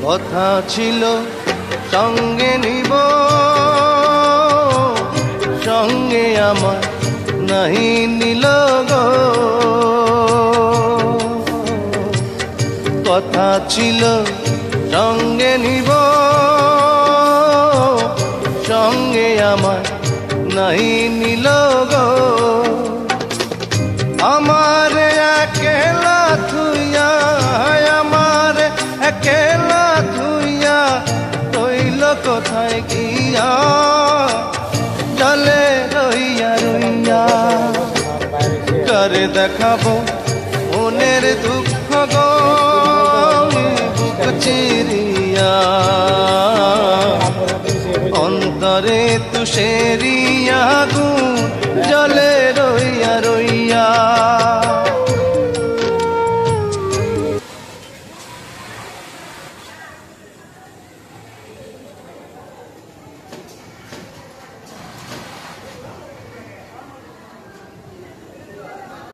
কথা ছিল সঙ্গে নিব, সঙ্গে আমার নাহি নিল গো। কথা ছিল সঙ্গে নিব, সঙ্গে আমার নাহি নিল গো। আমার একেলা থুইয়া, আমার একেলা থুইয়া রইল কোথায় গিয়া, চলে রইয়া রইয়া। করে দেখাবো মনের দুঃখ গো বুক চিরিয়া, অন্তরে তুষেরিয়া গো